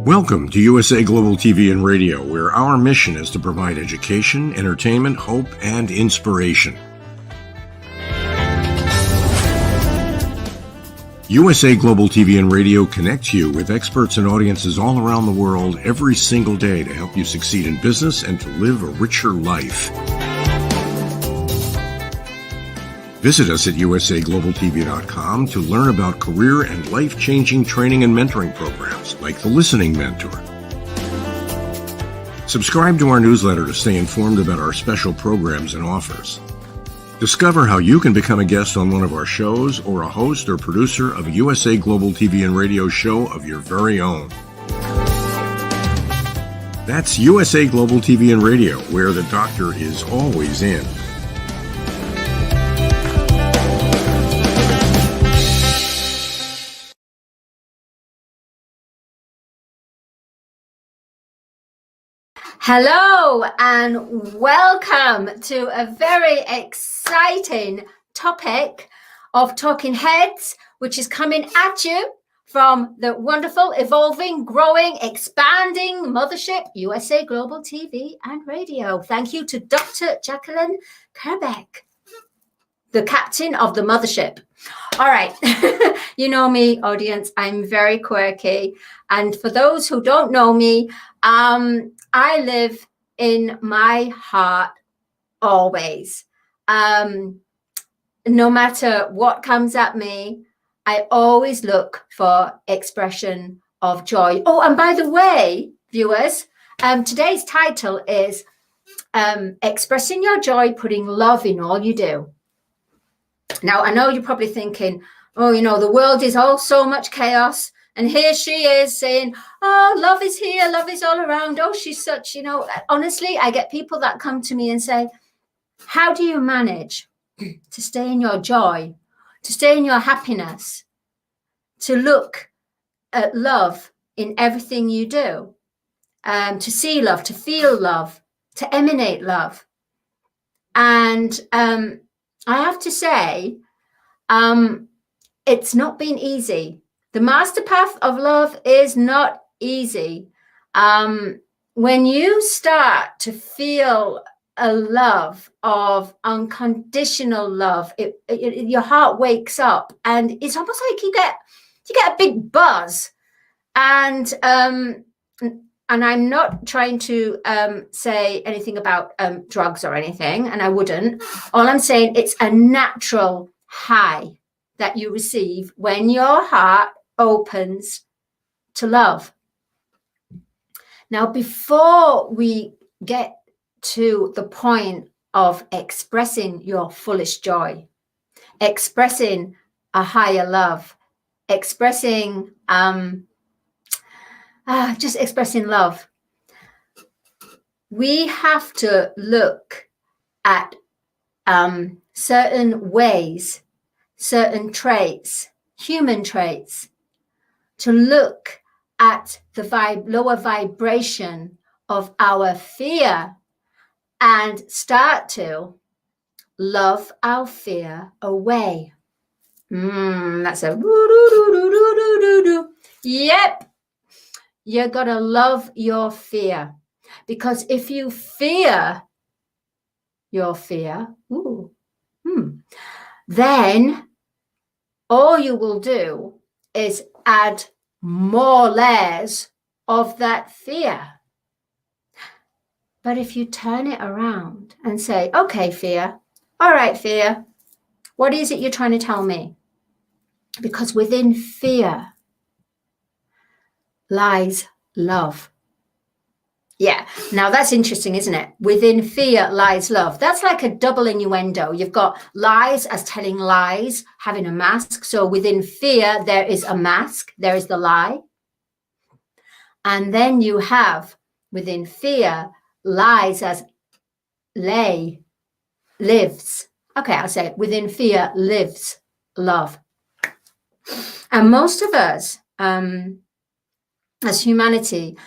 Welcome to USA Global TV and Radio, where our mission is to provide education, entertainment, hope, and inspiration. USA Global TV and Radio connects you with experts and audiences all around the world every single day to help you succeed in business and to live a richer life. Visit us at usaglobaltv.com to learn about career and life-changing training and mentoring programs like the Listening Mentor. Subscribe to our newsletter to stay informed about our special programs and offers. Discover how you can become a guest on one of our shows or a host or producer of a USA Global TV and Radio show of your very own. That's USA Global TV and Radio, where the doctor is always in. Hello and welcome to a very exciting topic of Talking Heads, which is coming at you from the wonderful, evolving, growing, expanding mothership, USA Global TV and Radio. Thank you to Dr. Ghalan Kerbeck, the captain of the mothership. All right, you know me, audience, I'm very quirky. And for those who don't know me, I live in my heart always. No matter what comes at me, I always look for expression of joy. Oh, and by the way, viewers, today's title is Expressing Your Joy, Putting Love in All You Do. Now, I know you're probably thinking, oh, you know, the world is all so much chaos. And here she is saying, oh, love is here. Love is all around. Oh, she's such, you know, honestly, I get people that come to me and say, how do you manage to stay in your joy, to stay in your happiness, to look at love in everything you do, to see love, to feel love, to emanate love? And I have to say, it's not been easy. The master path of love is not easy. When you start to feel a love of unconditional love, your heart wakes up, and it's almost like you get a big buzz. And I'm not trying to say anything about drugs or anything, and I wouldn't. All I'm saying, it's a natural high that you receive when your heart opens to love. Now, before we get to the point of expressing your fullest joy, expressing a higher love, expressing just expressing love, we have to look at certain ways, certain traits, human traits, to look at the lower vibration of our fear and start to love our fear away. That's a woo-doo-doo-doo-doo-doo-doo. Yep. You gotta love your fear, because if you fear your fear, then all you will do is add more layers of that fear. But if you turn it around and say, okay, fear, all right, fear, what is it you're trying to tell me? Because within fear lies love. Yeah, now that's interesting, isn't it? Within fear lies love. That's like a double innuendo. You've got lies as telling lies, having a mask. So within fear, there is a mask. There is the lie. And then you have within fear lies as lives. Okay, I'll say it. Within fear lives love. And most of us, as humanity,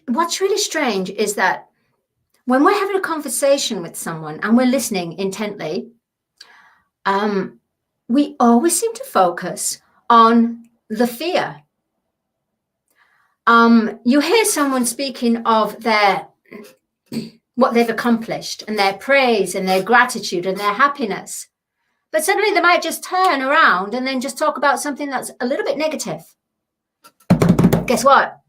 what's really strange is that when we're having a conversation with someone and we're listening intently, we always seem to focus on the fear. you hear someone speaking of their what they've accomplished and their praise and their gratitude and their happiness. But suddenly they might just turn around and then just talk about something that's a little bit negative. Guess what?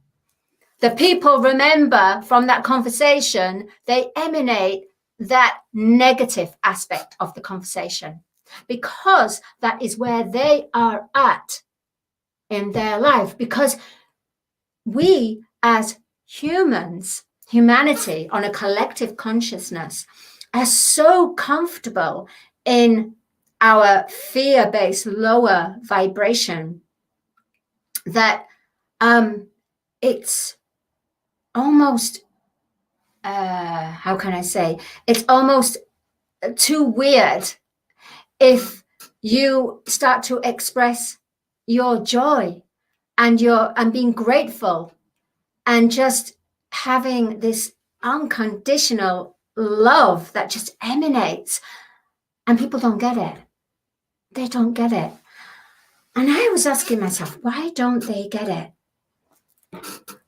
The people remember from that conversation, they emanate that negative aspect of the conversation because that is where they are at in their life. Because we as humans, humanity on a collective consciousness, are so comfortable in our fear-based lower vibration that it's almost, how can I say, it's almost too weird if you start to express your joy and being grateful and just having this unconditional love that just emanates, and people don't get it. They don't get it. And I was asking myself, why don't they get it?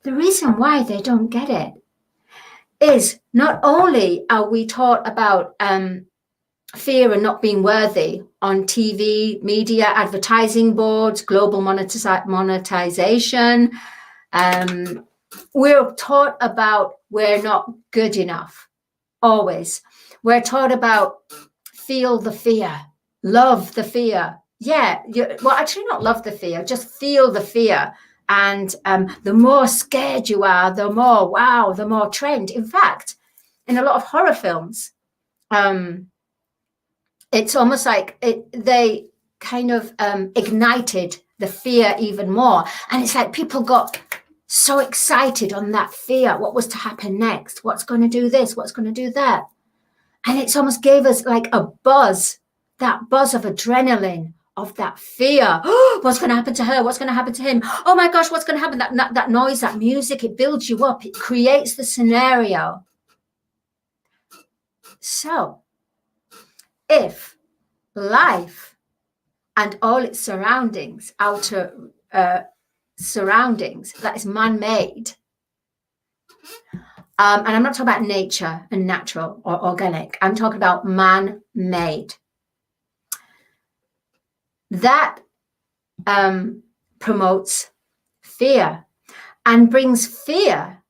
The reason why they don't get it is not only are we taught about fear and not being worthy on TV, media, advertising boards, global monetization. We're taught about we're not good enough, always. We're taught about feel the fear, love the fear. Yeah, well, actually not love the fear, just feel the fear. And the more scared you are, the more, wow, the more trend. In fact, in a lot of horror films, it's almost like they kind of ignited the fear even more. And it's like people got so excited on that fear. What was to happen next? What's going to do this? What's going to do that? And it's almost gave us like a buzz, that buzz of adrenaline, of that fear. What's going to happen to her? What's going to happen to him? Oh my gosh, what's going to happen? That noise, that music, it builds you up. It creates the scenario. So if life and all its surroundings, outer surroundings, that is man-made, and I'm not talking about nature and natural or organic, I'm talking about man-made. That promotes fear and brings fear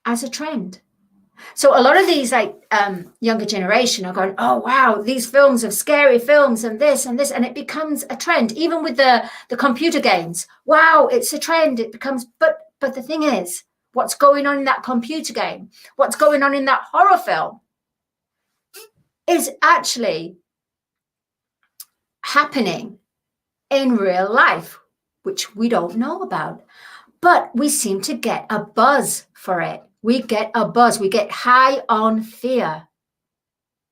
as a trend. So a lot of these younger generation are going, oh, wow, these films are scary films and this, and it becomes a trend. Even with the computer games, wow, it's a trend. It becomes, but the thing is, what's going on in that computer game, what's going on in that horror film is actually happening in real life, which we don't know about. But we seem to get a buzz for it. We get a buzz. We get high on fear.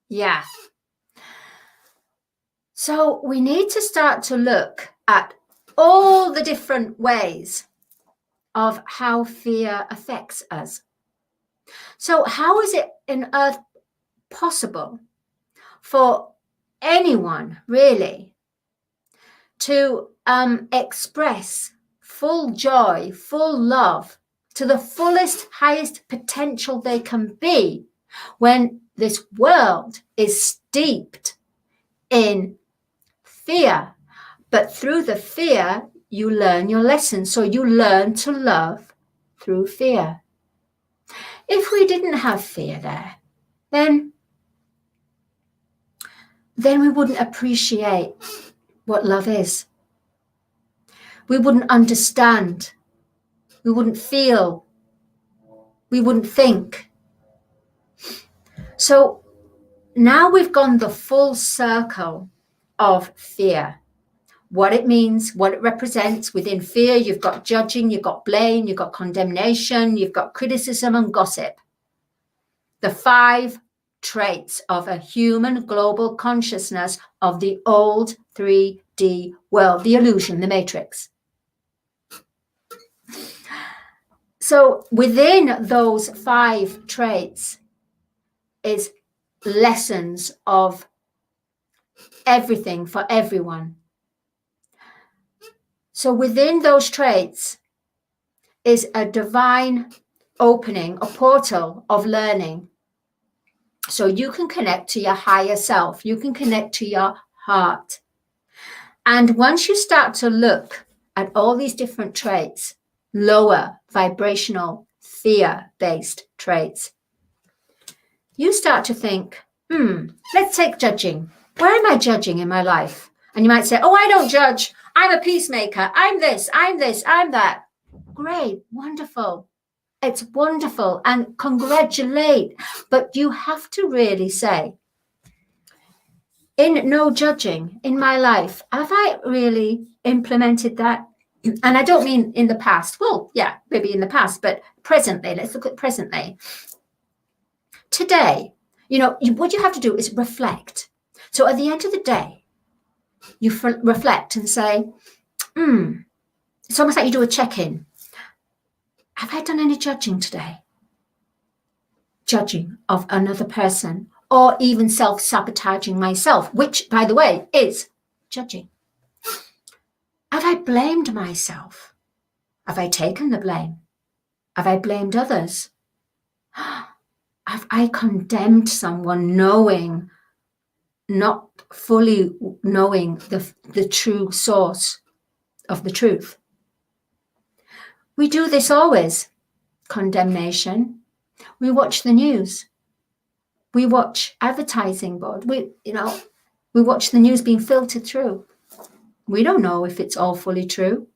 Yeah. So we need to start to look at all the different ways of how fear affects us. So how is it in earth possible for anyone really to express full joy, full love to the fullest, highest potential they can be when this world is steeped in fear? But through the fear, you learn your lesson. So you learn to love through fear. If we didn't have fear there, then we wouldn't appreciate what love is. We wouldn't understand. We wouldn't feel. We wouldn't think. So now we've gone the full circle of fear. What it means, what it represents. Within fear, you've got judging, you've got blame, you've got condemnation, you've got criticism and gossip. The 5 traits of a human global consciousness of the old 3D world, the illusion, the matrix. So within those 5 traits is lessons of everything for everyone. So within those traits is a divine opening, a portal of learning. So you can connect to your higher self. You can connect to your heart. And once you start to look at all these different traits, lower vibrational, fear-based traits, you start to think, let's take judging. Where am I judging in my life? And you might say, oh, I don't judge. I'm a peacemaker. I'm this, I'm that. Great, wonderful. It's wonderful and congratulate. But you have to really say, in no judging in my life, have I really implemented that? And I don't mean in the past. Well, yeah, maybe in the past, but presently, let's look at presently. Today, what you have to do is reflect. So at the end of the day, you reflect and say, it's almost like you do a check-in. Have I done any judging today? Judging of another person, or even self-sabotaging myself, which, by the way, is judging. Have I blamed myself? Have I taken the blame? Have I blamed others? Have I condemned someone not fully knowing the true source of the truth? We do this always. Condemnation. We watch the news. We watch advertising board. We watch the news being filtered through. We don't know if it's all fully true.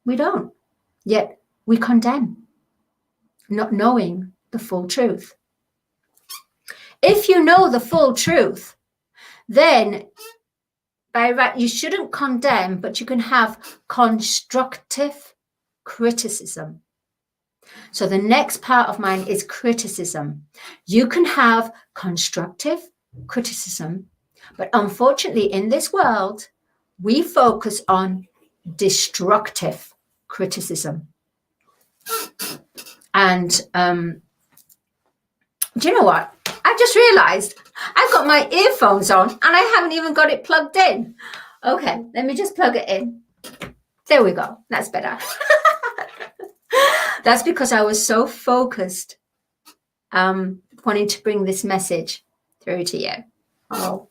We don't. Yet we condemn, not knowing the full truth. If you know the full truth, then by right, you shouldn't condemn, but you can have constructive criticism. So the next part of mine is criticism. You can have constructive criticism, but unfortunately in this world, we focus on destructive criticism. And do you know what? I just realized I've got my earphones on and I haven't even got it plugged in. Okay, let me just plug it in. There we go. That's better. That's because I was so focused wanting to bring this message through to you. Oh.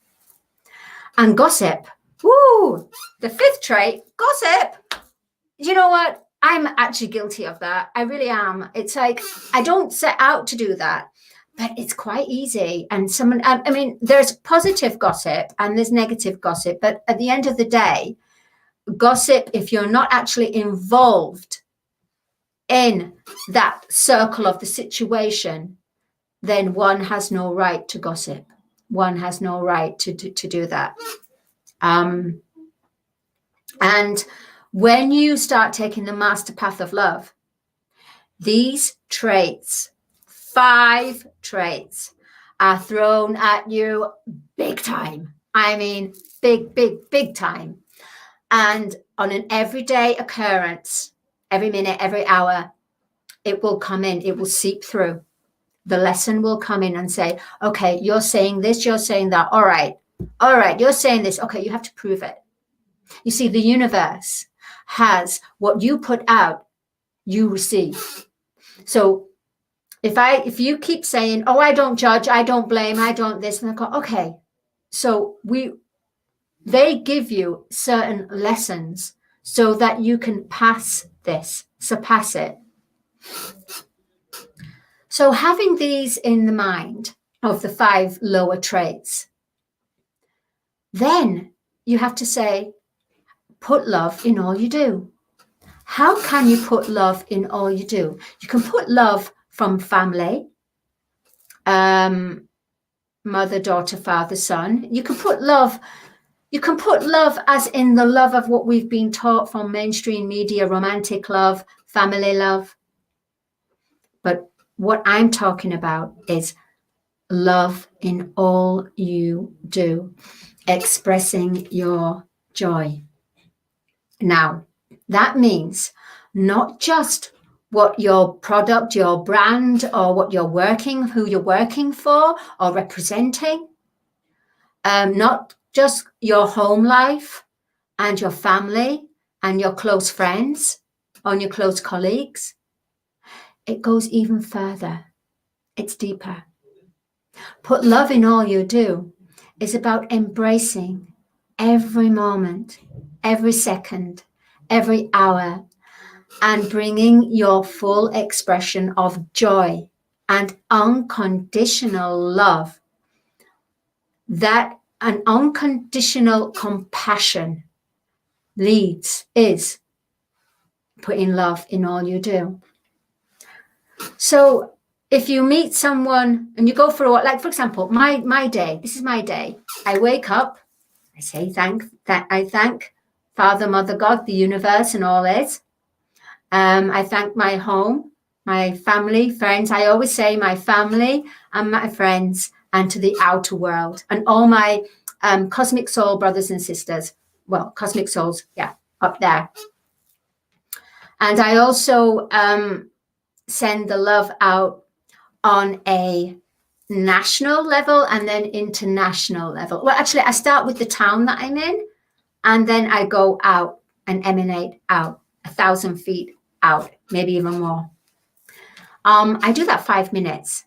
And gossip. Woo! The fifth trait, gossip. You know what? I'm actually guilty of that. I really am. It's like, I don't set out to do that, but it's quite easy. And there's positive gossip and there's negative gossip. But at the end of the day, gossip, if you're not actually involved in that circle of the situation, then one has no right to gossip. One has no right to do that. And when you start taking the master path of love, these traits, 5 traits, are thrown at you big time. I mean, big time. And on an everyday occurrence, every minute, every hour, it will come in, it will seep through. The lesson will come in and say, okay, you're saying this, you're saying that. All right, you're saying this. Okay, you have to prove it. You see, the universe has what you put out, you receive. So if you keep saying, oh, I don't judge, I don't blame, I don't this, and I go, okay. So they give you certain lessons so that you can pass this, surpass it. So having these in the mind of the 5 lower traits, then you have to say, put love in all you do. How can you put love in all you do? You can put love from family, mother, daughter, father, son. You can put love as in the love of what we've been taught from mainstream media, romantic love, family love. But what I'm talking about is love in all you do, expressing your joy. Now, that means not just what your product, your brand, or what you're working, who you're working for or representing, not just your home life and your family and your close friends and your close colleagues, it goes even further. It's deeper. Put love in all you do is about embracing every moment, every second, every hour, and bringing your full expression of joy and unconditional love, that an unconditional compassion is putting love in all you do. So if you meet someone and you go for a walk, like for example, my day, this is my day. I wake up, I say I thank Father, Mother, God, the universe and all it. I thank my home, my family, friends. I always say my family and my friends, and to the outer world, and all my cosmic soul brothers and sisters. Well, cosmic souls, yeah, up there. And I also send the love out on a national level and then international level. Well, actually, I start with the town that I'm in, and then I go out and emanate out 1,000 feet out, maybe even more. I do that 5 minutes.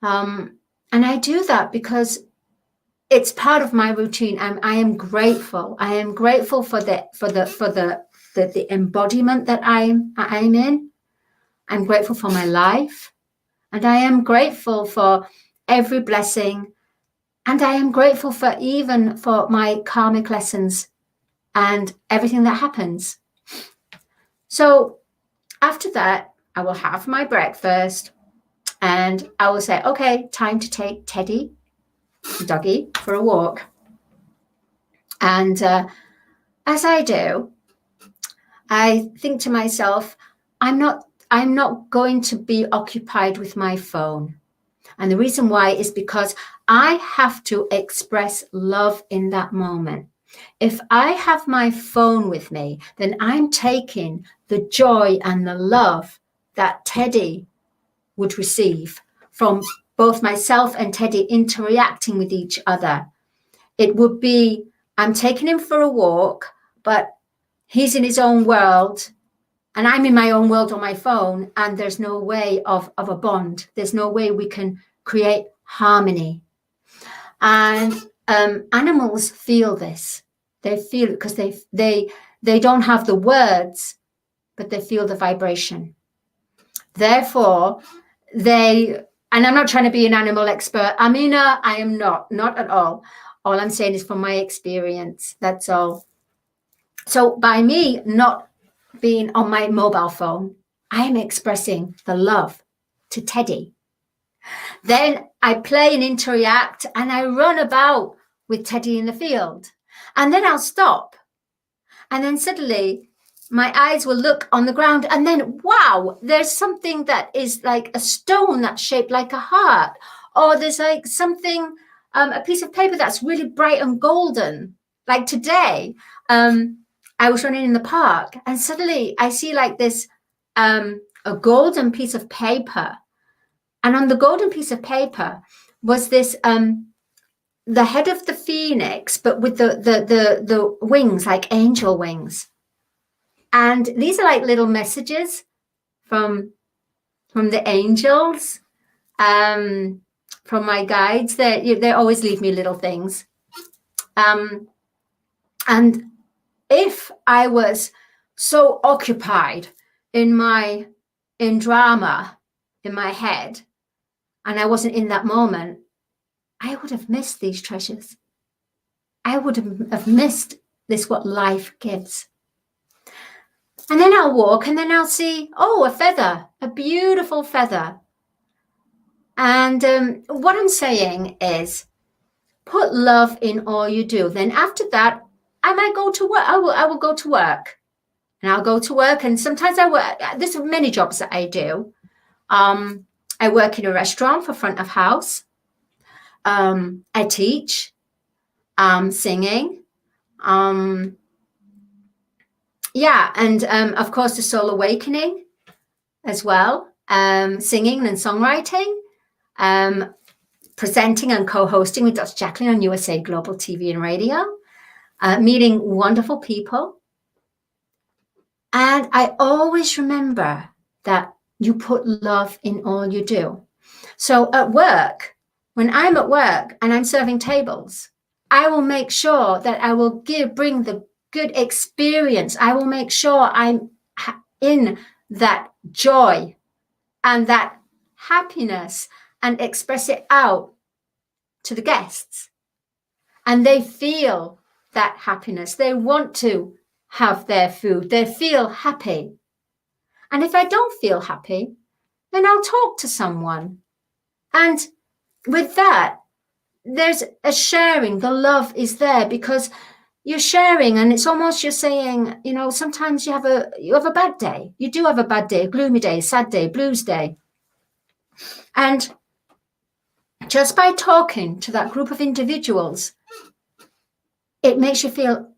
And I do that because it's part of my routine. I am grateful. I am grateful for the embodiment that I'm in. I'm grateful for my life, and I am grateful for every blessing, and I am grateful for even for my karmic lessons and everything that happens. So after that, I will have my breakfast, and I will say, okay, time to take Teddy, doggy, for a walk. And as I do, I think to myself, I'm not going to be occupied with my phone. And the reason why is because I have to express love in that moment. If I have my phone with me, then I'm taking the joy and the love that Teddy would receive from both myself and Teddy interacting with each other. It would be, I'm taking him for a walk, but he's in his own world, and I'm in my own world on my phone, and there's no way of a bond. There's no way we can create harmony. And animals feel this. They feel it because they don't have the words, but they feel the vibration. Therefore, and I'm not trying to be an animal expert. Amina, I am not at all. All I'm saying is from my experience, that's all. So by me not being on my mobile phone, I am expressing the love to Teddy. Then I play and interact, and I run about with Teddy in the field. And then I'll stop. And then suddenly my eyes will look on the ground, and then, wow, there's something that is like a stone that's shaped like a heart. Or there's like something, a piece of paper that's really bright and golden. Like today, I was running in the park, and suddenly I see like this, a golden piece of paper. And on the golden piece of paper was this, the head of the phoenix, but with the wings, like angel wings. And these are like little messages from the angels, from my guides. They always leave me little things. And if I was so occupied in drama in my head, and I wasn't in that moment, I would have missed these treasures. I would have missed this, what life gives. And then I'll walk, and then I'll see, oh, a feather, a beautiful feather. And what I'm saying is, put love in all you do. Then after that, I might go to work. I will go to work, and I'll go to work. And sometimes I work. There's many jobs that I do. I work in a restaurant for front of house. I teach, singing. Yeah, and of course the Soul Awakening as well. Singing and songwriting. Presenting and co-hosting with Dr. Jacqueline on USA Global TV and Radio. Meeting wonderful people. And I always remember that you put love in all you do. So at work, when I'm at work and I'm serving tables, I will make sure that I will bring the good experience. I will make sure I'm in that joy and that happiness and express it out to the guests. And they feel that happiness. They want to have their food. They feel happy. And if I don't feel happy, then I'll talk to someone. And with that, there's a sharing. The love is there because you're sharing, and it's almost you're saying, you know, sometimes you have a bad day. You do have a bad day, a gloomy day, sad day, blues day. And just by talking to that group of individuals, it makes you feel,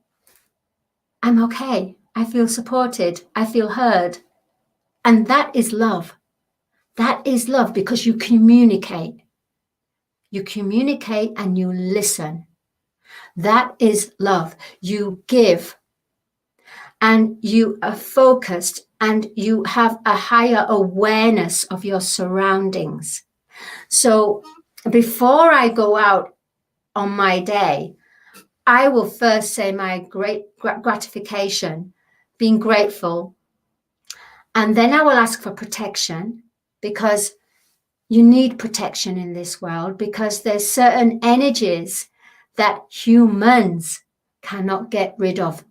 I'm okay. I feel supported. I feel heard. And that is love. That is love because you communicate. You communicate and you listen. That is love. You give and you are focused and you have a higher awareness of your surroundings. So before I go out on my day, I will first say my great gratification, being grateful, and then I will ask for protection because you need protection in this world because there's certain energies that humans cannot get rid of.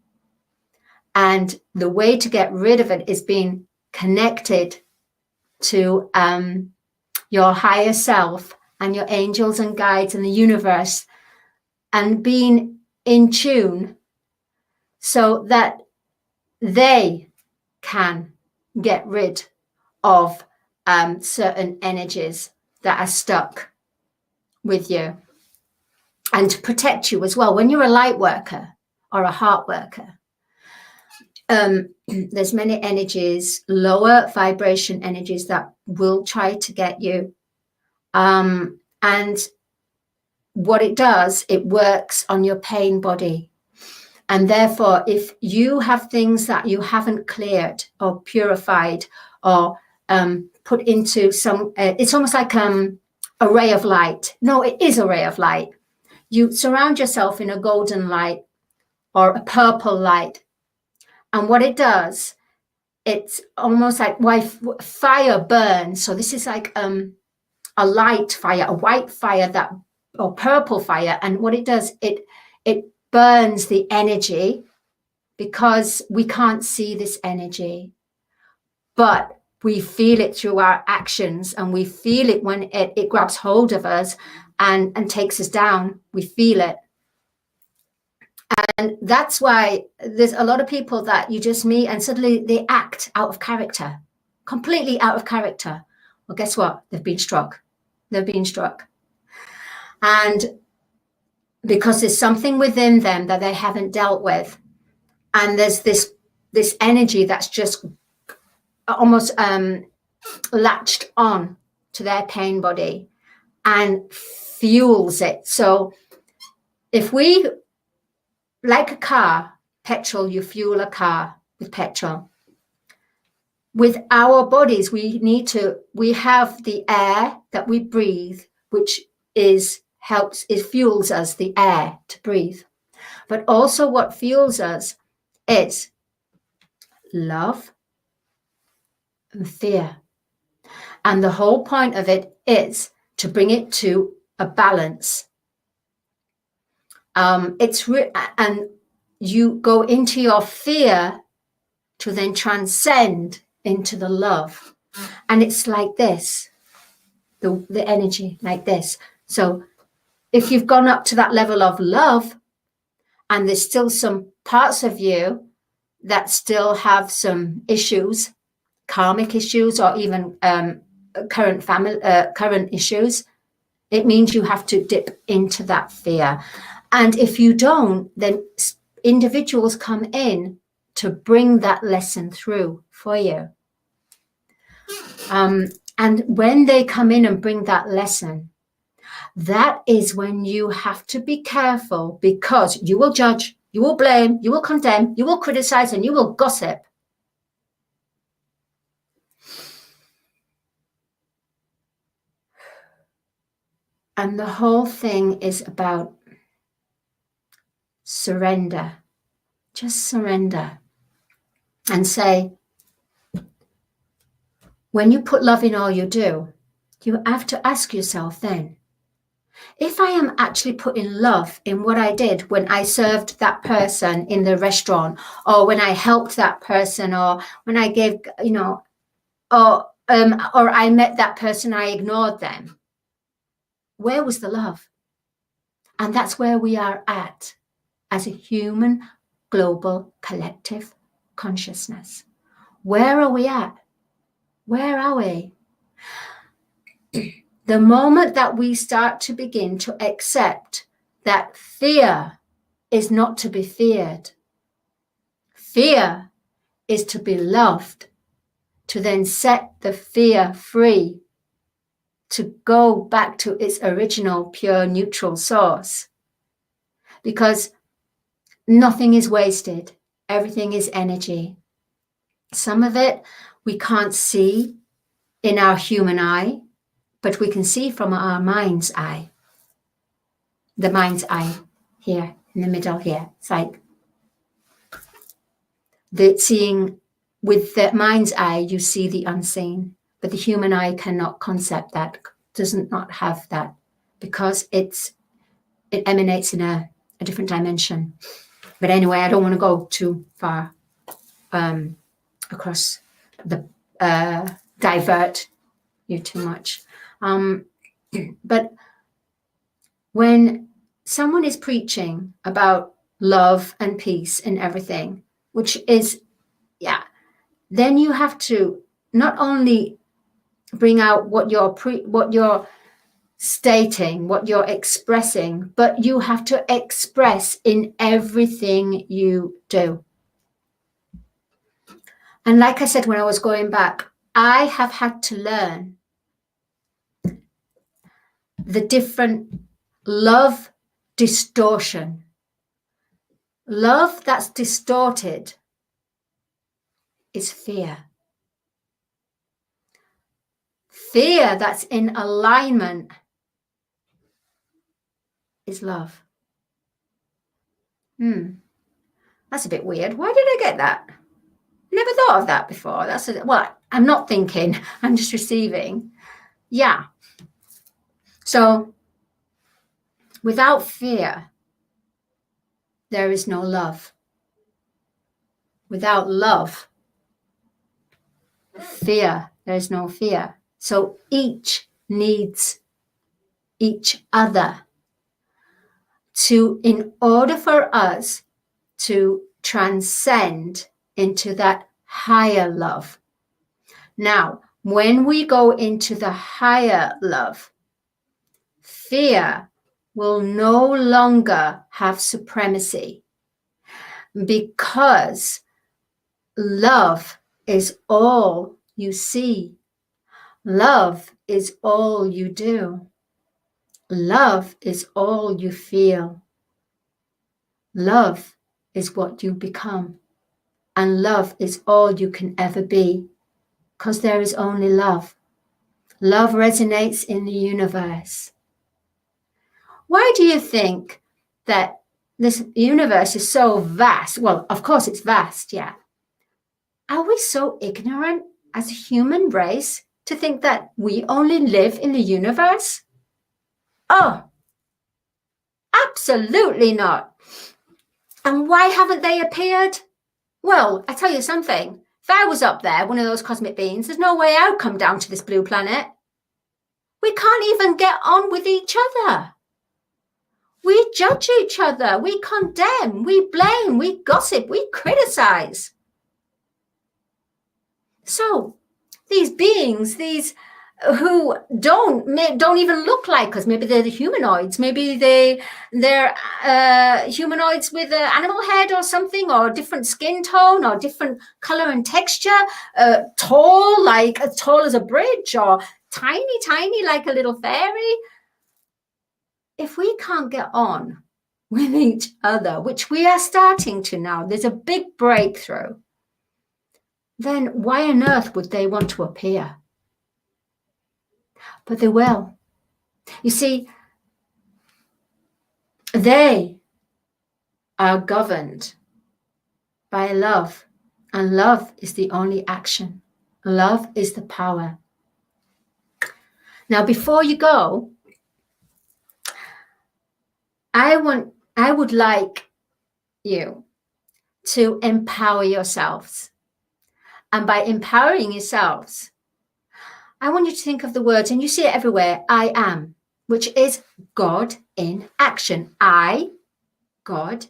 And the way to get rid of it is being connected to your higher self and your angels and guides and the universe and being in tune so that they can get rid of certain energies that are stuck with you and to protect you as well. When you're a light worker or a heart worker, there's many energies, lower vibration energies that will try to get you. And what it does, it works on your pain body. And therefore, if you have things that you haven't cleared or purified or put into some, it's almost like a ray of light. No, it is a ray of light. You surround yourself in a golden light or a purple light. And what it does, it's almost like why fire burns. So this is like a light fire, a white fire that, or purple fire. And what it does, it burns the energy because we can't see this energy, but we feel it through our actions and we feel it when it grabs hold of us and takes us down. We feel it. And that's why there's a lot of people that you just meet and suddenly they act out of character, completely out of character. Well, guess what? They've been struck. They've been struck. And because there's something within them that they haven't dealt with. And there's this energy that's just almost latched on to their pain body and fuels it. So if we, like a car, petrol, you fuel a car with petrol. With our bodies, we have the air that we breathe, which fuels us, the air to breathe. But also what fuels us is love and fear. And the whole point of it is to bring it to a balance. And you go into your fear to then transcend into the love. And it's like this, the energy like this. So if you've gone up to that level of love and there's still some parts of you that still have some issues, karmic issues, or even current issues, it means you have to dip into that fear. And if you don't, then individuals come in to bring that lesson through for you. And when they come in and bring that lesson, that is when you have to be careful, because you will judge, you will blame, you will condemn, you will criticize, and you will gossip. And the whole thing is about surrender. Just surrender and say, when you put love in all you do, you have to ask yourself then, if I am actually putting love in what I did when I served that person in the restaurant, or when I helped that person, or when I gave, or I met that person, I ignored them, where was the love? And that's where we are at as a human, global, collective consciousness. Where are we at? Where are we? The moment that we start to begin to accept that fear is not to be feared, fear is to be loved, to then set the fear free, to go back to its original pure neutral source. Because nothing is wasted. Everything is energy. Some of it we can't see in our human eye, but we can see from our mind's eye. The mind's eye here, in the middle here. It's like seeing with the mind's eye, you see the unseen, but the human eye cannot concept that, does not have that, because it emanates in a different dimension. But anyway, I don't want to go too far across the divert you too much. But when someone is preaching about love and peace and everything, which is, then you have to not only bring out what you're stating, what you're expressing, but you have to express in everything you do. And like I said, when I was going back, I have had to learn the different love distortion. Love that's distorted is fear. Fear that's in alignment is love. That's a bit weird. Why did I get that? Never thought of that before. I'm not thinking, I'm just receiving. Yeah. So without fear, there is no love. Without love, fear, there is no fear. So each needs each other in order for us to transcend into that higher love. Now, when we go into the higher love, fear will no longer have supremacy, because love is all you see. Love is all you do. Love is all you feel. Love is what you become. And love is all you can ever be, because there is only love. Love resonates in the universe. Why do you think that this universe is so vast? Well, of course it's vast, yeah. Are we so ignorant as a human race to think that we only live in the universe? Oh, absolutely not. And why haven't they appeared? Well, I tell you something. If I was up there, one of those cosmic beings, there's no way I'd come down to this blue planet. We can't even get on with each other. We judge each other. We condemn. We blame. We gossip. We criticize. So these beings, who don't even look like us. Maybe they're the humanoids. Maybe they're humanoids with an animal head or something, or different skin tone, or different color and texture. Tall, like as tall as a bridge, or tiny like a little fairy. If we can't get on with each other, which we are starting to now, there's a big breakthrough. Then why on earth would they want to appear? But they will. You see, they are governed by love, and love is the only action. Love is the power. Now, before you go, I would like you to empower yourselves. And by empowering yourselves, I want you to think of the words, and you see it everywhere, I am, which is God in action. I, God,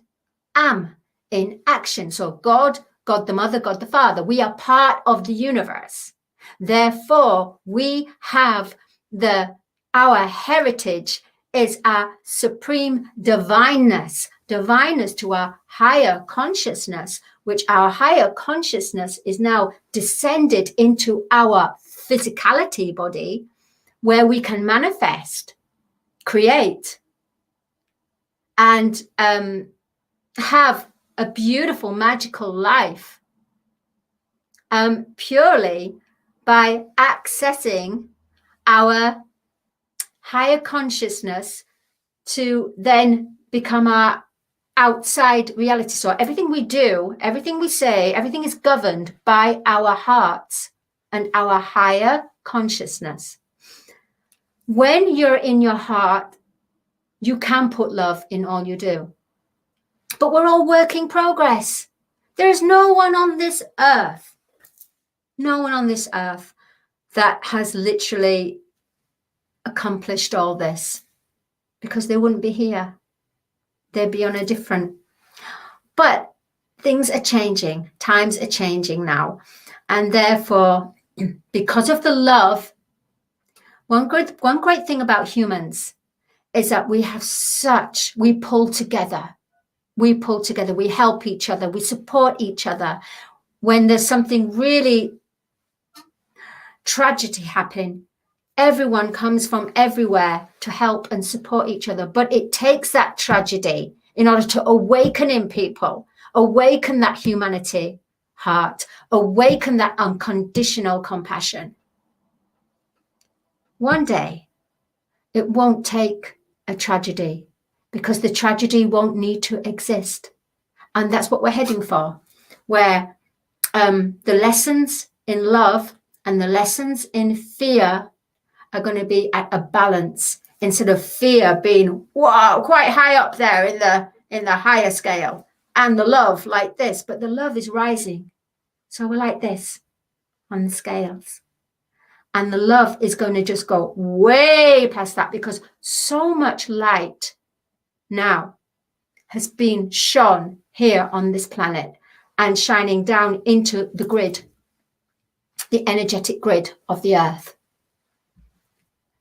am in action. So God the Mother, God the Father, we are part of the universe. Therefore, we have our heritage is our supreme divineness to our higher consciousness, which our higher consciousness is now descended into our physicality body, where we can manifest, create, and have a beautiful, magical life, purely by accessing our higher consciousness to then become our outside reality. So everything we do, everything we say, everything is governed by our hearts and our higher consciousness. When you're in your heart, you can put love in all you do. But we're all work in progress. There is no one on this earth that has literally accomplished all this, because they wouldn't be here. They'd be on a different. But things are changing. Times are changing now. And therefore, because of the love, one great thing about humans is that we pull together. We pull together, we help each other, we support each other. When there's something really tragedy happening, everyone comes from everywhere to help and support each other. But it takes that tragedy in order to awaken in people, awaken that humanity heart, awaken that unconditional compassion. One day, it won't take a tragedy, because the tragedy won't need to exist. And that's what we're heading for, where the lessons in love and the lessons in fear are going to be at a balance, instead of fear being quite high up there in the higher scale, and the love like this. But the love is rising. So we're like this on the scales. And the love is going to just go way past that, because so much light now has been shone here on this planet and shining down into the grid, the energetic grid of the earth.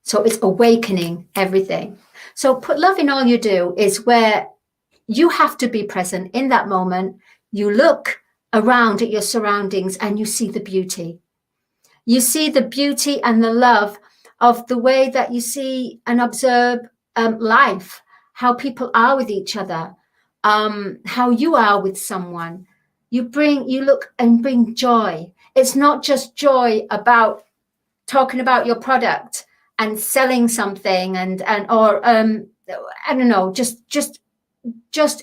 So it's awakening everything. So put love in all you do is where you have to be present in that moment. You look around at your surroundings and you see the beauty. You see the beauty and the love of the way that you see and observe life, how people are with each other, how you are with someone. You look and bring joy. It's not just joy about talking about your product and selling something or I don't know, just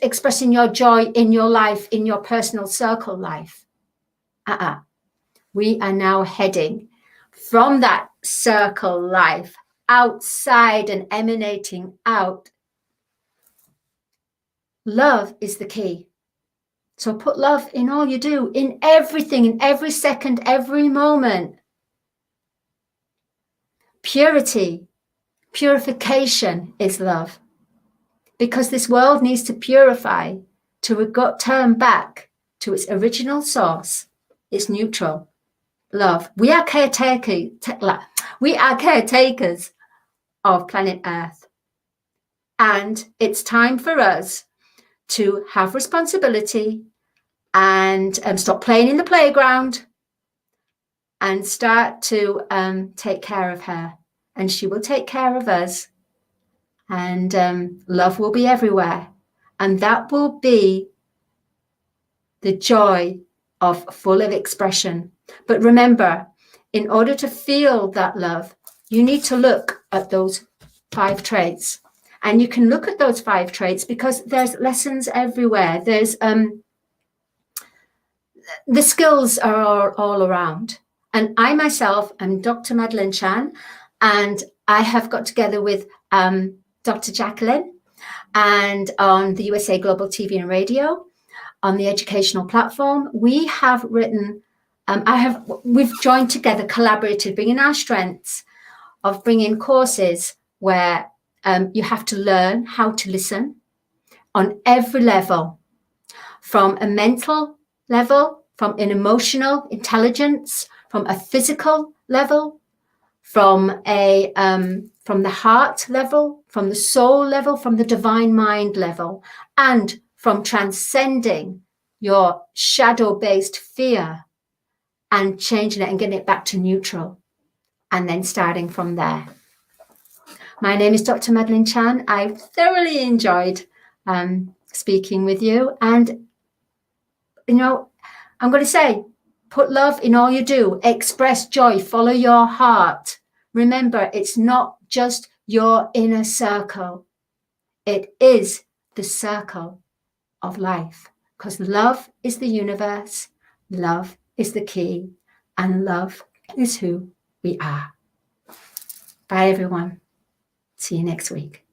expressing your joy in your life, in your personal circle life. We are now heading from that circle life outside and emanating out. Love is the key. So put love in all you do, in everything, in every second, every moment. Purification is love. Because this world needs to purify to turn back to its original source, its neutral love. We are caretakers of planet Earth. And it's time for us to have responsibility and stop playing in the playground and start to take care of her. And she will take care of us. And love will be everywhere. And that will be the joy of full of expression. But remember, in order to feel that love, you need to look at those 5 traits. And you can look at those 5 traits because there's lessons everywhere. There's the skills are all around. And I myself am Dr. Madalene Chan, and I have got together with Dr. Ghalan, and on the USA Global TV and Radio, on the educational platform, we have written, we've joined together, collaborated, bringing our strengths of bringing courses where you have to learn how to listen on every level, from a mental level, from an emotional intelligence, from a physical level, from the heart level, from the soul level, from the divine mind level, and from transcending your shadow-based fear and changing it and getting it back to neutral, and then starting from there. My name is Dr. Madalene Chan. I thoroughly enjoyed speaking with you. And, you know, I'm going to say, put love in all you do. Express joy. Follow your heart. Remember, it's not just your inner circle. It is the circle of life, because love is the universe, love is the key, and love is who we are. Bye, everyone. See you next week.